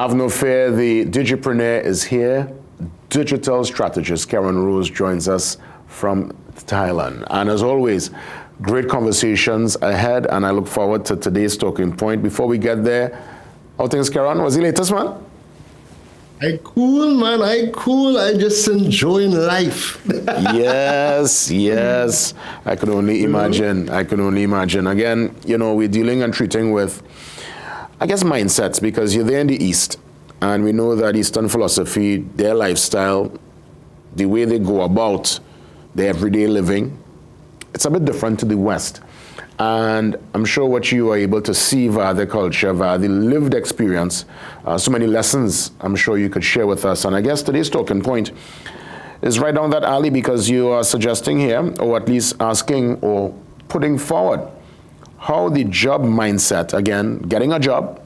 Have no fear, the Digipreneur is here. Digital strategist Keron Rose joins us from Thailand. And as always, great conversations ahead, and I look forward to today's talking point. Before we get there, how things, Keron? What's the latest, man? I cool, man. I cool. I just enjoying life. Yes. I can only imagine. Again, we're dealing and treating with, I guess, mindsets, because you're there in the East, and we know that Eastern philosophy, their lifestyle, the way they go about their everyday living, it's a bit different to the West. And I'm sure what you are able to see via the culture, via the lived experience, so many lessons I'm sure you could share with us. And I guess today's talking point is right down that alley, because you are suggesting here, or at least asking or putting forward, how the job mindset, again, getting a job,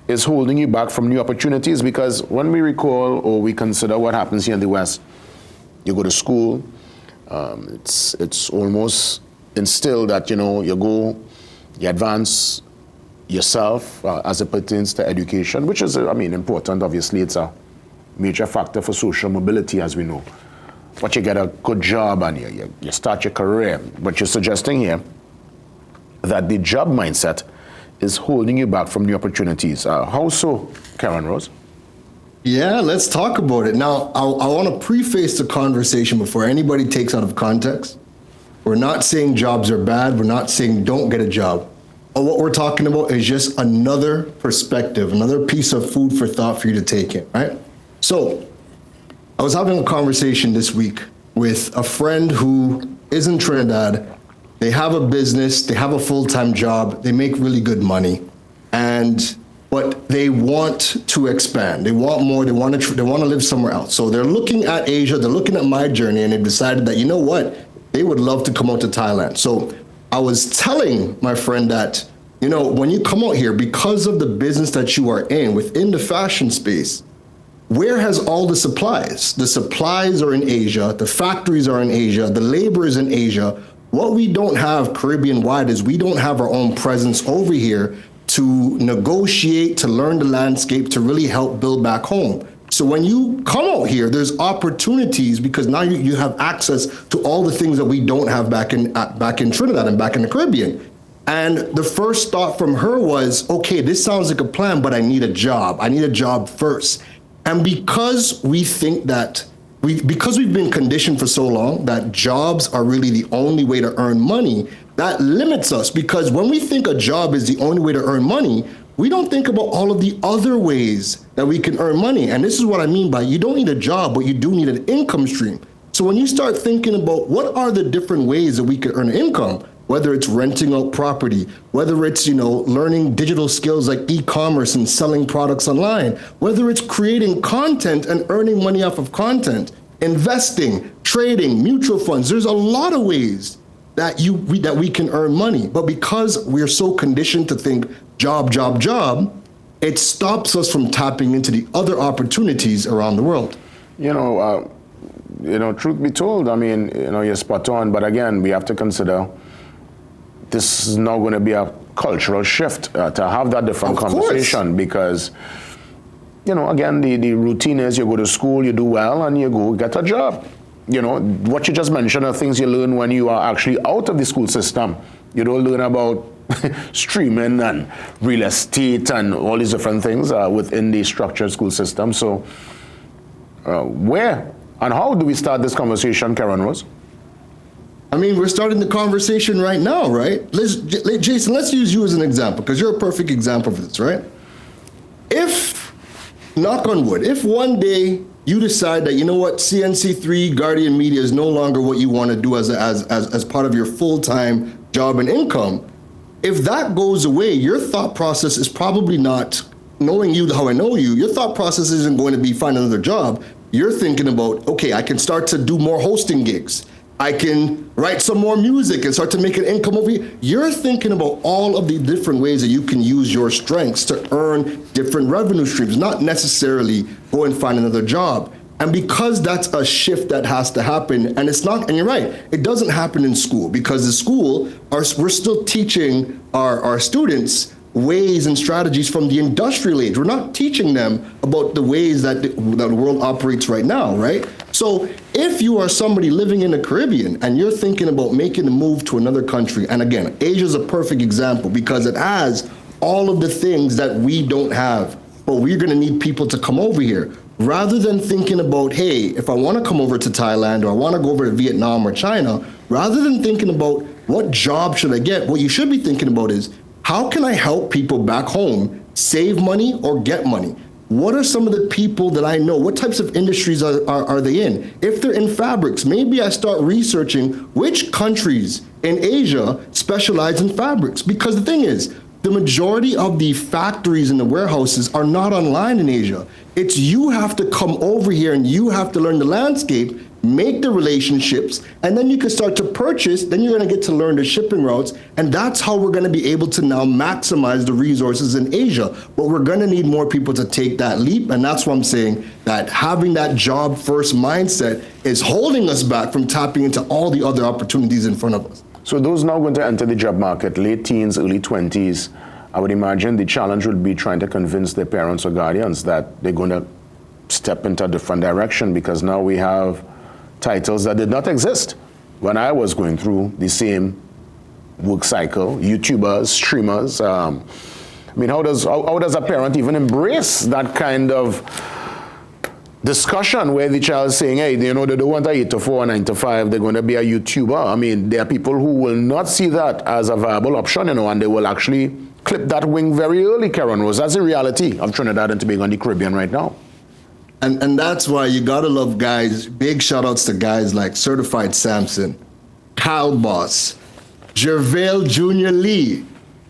is holding you back from new opportunities. Because when we recall or we consider what happens here in the West, you go to school, it's almost instilled that, you go, you advance yourself as it pertains to education, which is, important. Obviously, it's a major factor for social mobility, as we know. But you get a good job and you start your career. But you're suggesting here that the job mindset is holding you back from new opportunities. How so, Keron Rose? Yeah, let's talk about it. Now, I want to preface the conversation before anybody takes out of context. We're not saying jobs are bad. We're not saying don't get a job. But what we're talking about is just another perspective, another piece of food for thought for you to take in, right? So I was having a conversation this week with a friend who is in Trinidad. They have a business, they have a full-time job, they make really good money, but they want to expand. They want more. They want to live somewhere else. So they're looking at Asia. They're looking at my journey, and they've decided that, you know what, they would love to come out to Thailand. So I was telling my friend that, when you come out here, because of the business that you are in within the fashion space, where has all the supplies? The supplies are in Asia. The factories are in Asia. The labor is in Asia. What we don't have Caribbean-wide is we don't have our own presence over here to negotiate, to learn the landscape, to really help build back home. So when you come out here, there's opportunities, because now you have access to all the things that we don't have back in Trinidad and back in the Caribbean. And the first thought from her was, okay, this sounds like a plan, but I need a job. I need a job first. And because we think that because we've been conditioned for so long that jobs are really the only way to earn money, that limits us. Because when we think a job is the only way to earn money, we don't think about all of the other ways that we can earn money. And this is what I mean by you don't need a job, but you do need an income stream. So when you start thinking about what are the different ways that we can earn income, whether it's renting out property, whether it's, learning digital skills like e-commerce and selling products online, whether it's creating content and earning money off of content, investing, trading, mutual funds, there's a lot of ways that we can earn money. But because we're so conditioned to think job, it stops us from tapping into the other opportunities around the world. Truth be told, you're spot on, but again, we have to consider this is now going to be a cultural shift to have that different conversation, because, again, the routine is you go to school, you do well, and you go get a job. What you just mentioned are things you learn when you are actually out of the school system. You don't learn about streaming and real estate and all these different things within the structured school system. So where and how do we start this conversation, Keron Rose? We're starting the conversation right now, right? Jason, let's use you as an example, because you're a perfect example for this, right? If, knock on wood, if one day you decide that, CNC3 Guardian Media is no longer what you want to do as part of your full-time job and income, if that goes away, your thought process is probably not, knowing you how I know you, your thought process isn't going to be find another job. You're thinking about, okay, I can start to do more hosting gigs. I can write some more music and start to make an income over here. You're thinking about all of the different ways that you can use your strengths to earn different revenue streams, not necessarily go and find another job. And because that's a shift that has to happen, and it's not, and you're right, it doesn't happen in school, because the school, we're still teaching our students ways and strategies from the industrial age. We're not teaching them about the ways that the world operates right now, right? So if you are somebody living in the Caribbean and you're thinking about making a move to another country, and again, Asia is a perfect example because it has all of the things that we don't have, but we're gonna need people to come over here. Rather than thinking about, hey, if I wanna come over to Thailand or I wanna go over to Vietnam or China, rather than thinking about what job should I get, what you should be thinking about is, how can I help people back home save money or get money? What are some of the people that I know? What types of industries are they in? If they're in fabrics, maybe I start researching which countries in Asia specialize in fabrics. Because the thing is, the majority of the factories and the warehouses are not online in Asia. It's you have to come over here and you have to learn the landscape, make the relationships, and then you can start to purchase, then you're gonna get to learn the shipping routes, and that's how we're gonna be able to now maximize the resources in Asia. But we're gonna need more people to take that leap, and that's why I'm saying that having that job first mindset is holding us back from tapping into all the other opportunities in front of us. So those now going to enter the job market, late teens, early 20s, I would imagine the challenge would be trying to convince their parents or guardians that they're going to step into a different direction, because now we have titles that did not exist when I was going through the same work cycle. YouTubers, streamers. I mean, how does a parent even embrace that kind of discussion where the child is saying, hey, you know, they don't want a 8 to 4, 9 to 5, they're going to be a YouTuber? I mean, there are people who will not see that as a viable option, you know, and they will actually clip that wing very early, Keron Rose. That's the reality of Trinidad and Tobago and the Caribbean right now. And that's why you gotta love guys. Big shout outs to guys like Certified Samson, Kyle Boss, Jervale Jr. Lee.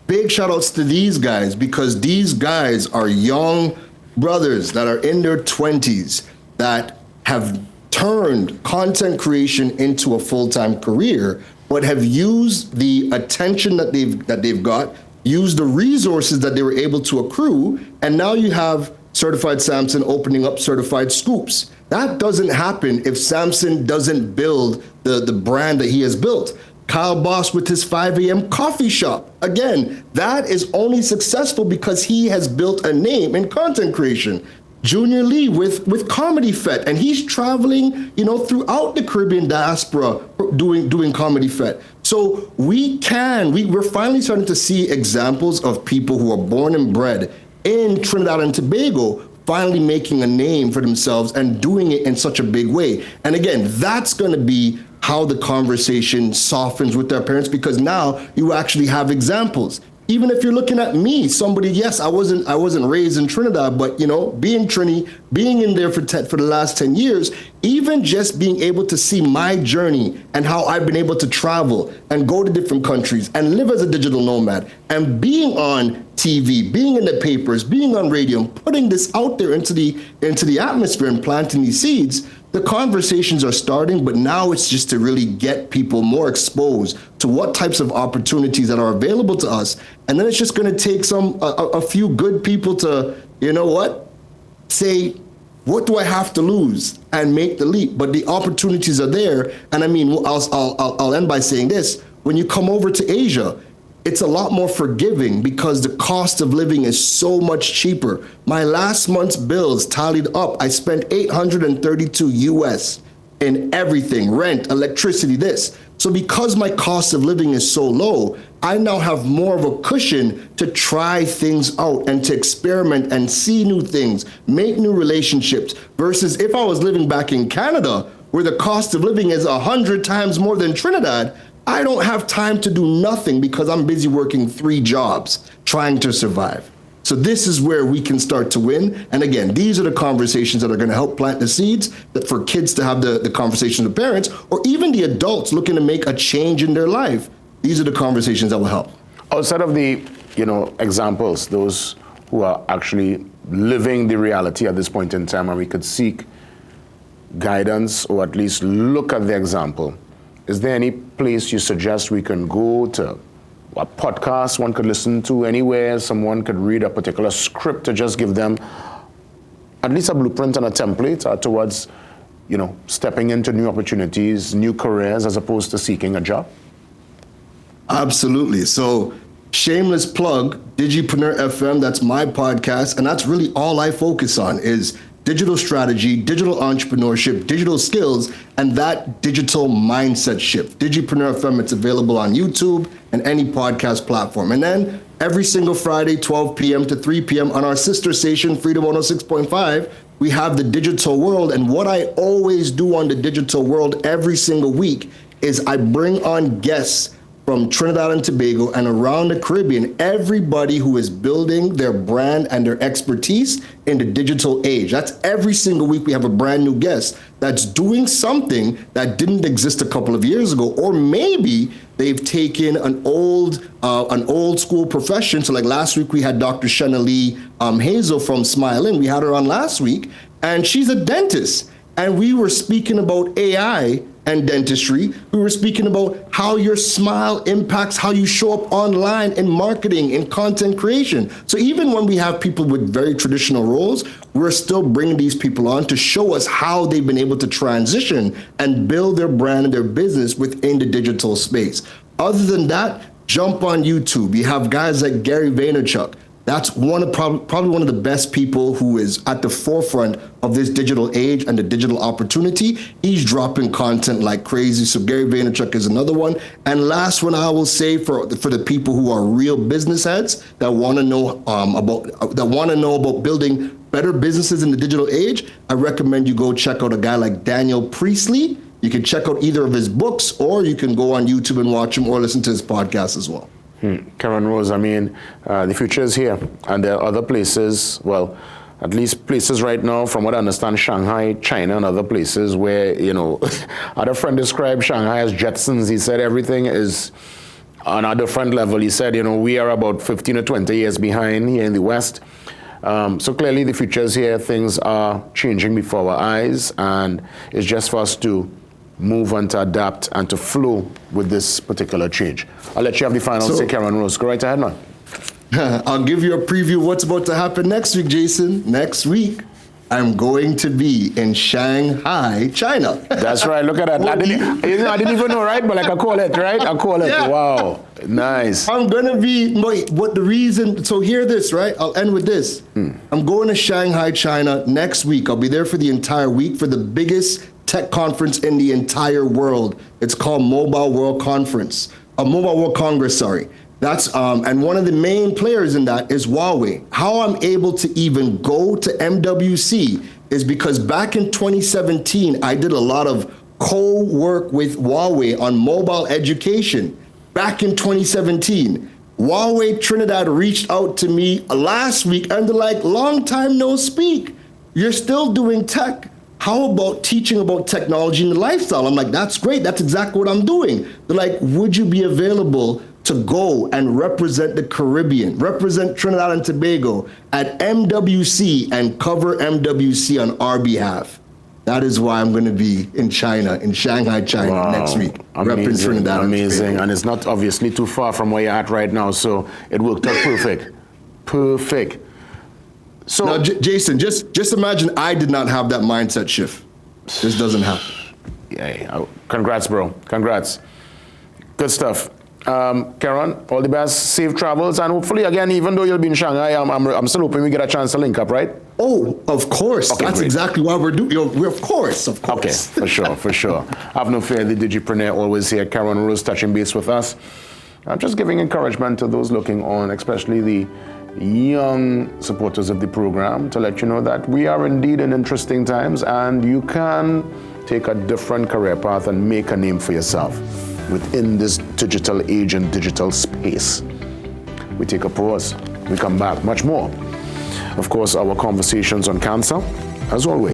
Big shout outs to these guys, because these guys are young brothers that are in their 20s that have turned content creation into a full-time career, but have used the attention that they've got, used the resources that they were able to accrue, and now you have Certified Samson opening up Certified Scoops. That doesn't happen if Samson doesn't build the brand that he has built. Kyle Boss with his 5 a.m. coffee shop. Again, that is only successful because he has built a name in content creation. Junior Lee with Comedy Fest, and he's traveling, you know, throughout the Caribbean diaspora doing Comedy Fest. So we're finally starting to see examples of people who are born and bred in Trinidad and Tobago finally making a name for themselves and doing it in such a big way. And again, that's gonna be how the conversation softens with their parents, because now you actually have examples. Even if you're looking at me, somebody, yes, I wasn't raised in Trinidad, but you know, being Trini, being in there for the last 10 years, even just being able to see my journey and how I've been able to travel and go to different countries and live as a digital nomad, and being on TV, being in the papers, being on radio, and putting this out there into the atmosphere and planting these seeds. The conversations are starting, but now it's just to really get people more exposed to what types of opportunities that are available to us. And then it's just gonna take a few good people to, you know what, say, what do I have to lose, and make the leap. But the opportunities are there. And I mean, I'll end by saying this. When you come over to Asia, it's a lot more forgiving because the cost of living is so much cheaper. My last month's bills tallied up. I spent $832 US in everything, rent, electricity, this. So because my cost of living is so low, I now have more of a cushion to try things out and to experiment and see new things, make new relationships, versus if I was living back in Canada, where the cost of living is 100 times more than Trinidad, I don't have time to do nothing because I'm busy working 3 jobs trying to survive. So this is where we can start to win. And again, these are the conversations that are going to help plant the seeds that for kids to have the conversation with parents, or even the adults looking to make a change in their life. These are the conversations that will help. Outside of the, examples, those who are actually living the reality at this point in time, and we could seek guidance or at least look at the example. Is there any place you suggest we can go to? A podcast one could listen to anywhere, someone could read a particular script to just give them at least a blueprint and a template towards, stepping into new opportunities, new careers, as opposed to seeking a job? Absolutely. So shameless plug, Digipreneur FM, that's my podcast, and that's really all I focus on is digital strategy, digital entrepreneurship, digital skills, and that digital mindset shift. Digipreneur FM, it's available on YouTube and any podcast platform. And then every single Friday, 12 p.m. to 3 p.m. on our sister station, Freedom 106.5, we have the Digital World. And what I always do on the Digital World every single week is I bring on guests from Trinidad and Tobago and around the Caribbean, everybody who is building their brand and their expertise in the digital age. That's every single week we have a brand new guest that's doing something that didn't exist a couple of years ago, or maybe they've taken an old school profession. So like last week we had Dr. Shanna Lee Hazel from Smile In. We had her on last week, and she's a dentist. And we were speaking about AI and dentistry. We were speaking about how your smile impacts how you show up online in marketing, in content creation. So even when we have people with very traditional roles, we're still bringing these people on to show us how they've been able to transition and build their brand and their business within the digital space. Other than that, jump on YouTube. You have guys like Gary Vaynerchuk. That's probably one of the best people who is at the forefront of this digital age and the digital opportunity. He's dropping content like crazy. So Gary Vaynerchuk is another one. And last one I will say for the people who are real business heads that want to know about building better businesses in the digital age, I recommend you go check out a guy like Daniel Priestley. You can check out either of his books, or you can go on YouTube and watch him or listen to his podcast as well. Keron Rose, I mean, the future is here, and there are other places, well, at least places right now, from what I understand, Shanghai, China, and other places where, other friend described Shanghai as Jetsons. He said everything is on a different level. He said, we are about 15 or 20 years behind here in the West. So clearly the future is here. Things are changing before our eyes, and it's just for us to move and to adapt and to flow with this particular change. I'll let you have the final say, Keron Rose. Go right ahead, man. I'll give you a preview of what's about to happen next week, Jason. Next week, I'm going to be in Shanghai, China. That's right. Look at that. I didn't even know, right? But like I call it, right? I call it. Yeah. Wow. Nice. I'm going to be, so hear this, right? I'll end with this. I'm going to Shanghai, China next week. I'll be there for the entire week for the biggest tech conference in the entire world. It's called Mobile World Congress, sorry. That's and one of the main players in that is Huawei. How I'm able to even go to MWC is because back in 2017, I did a lot of co-work with Huawei on mobile education. Back in 2017, Huawei Trinidad reached out to me last week and they're like, long time no speak. You're still doing tech. How about teaching about technology and the lifestyle? I'm like, that's great. That's exactly what I'm doing. They're like, would you be available to go and represent the Caribbean, represent Trinidad and Tobago at MWC and cover MWC on our behalf? That is why I'm going to be in China, in Shanghai, China next week. Amazing, Trinidad amazing. And it's not obviously too far from where you're at right now, so it worked out perfect. Perfect. So now, Jason, just imagine I did not have that mindset shift. This doesn't happen. Yeah. Congrats, bro. Congrats. Good stuff. Keron, all the best, safe travels, and hopefully, again, even though you'll be in Shanghai, I'm still hoping we get a chance to link up, right? Oh, of course. Okay, that's great. Exactly why we're doing. Of course. Okay, for sure. Have no fear. The Digipreneur always here. Keron Rose touching base with us. I'm just giving encouragement to those looking on, especially the young supporters of the program, to let you know that we are indeed in interesting times, and you can take a different career path and make a name for yourself within this digital age and digital space. We take a pause. We come back. Much more. Of course, our conversations on cancer, as always.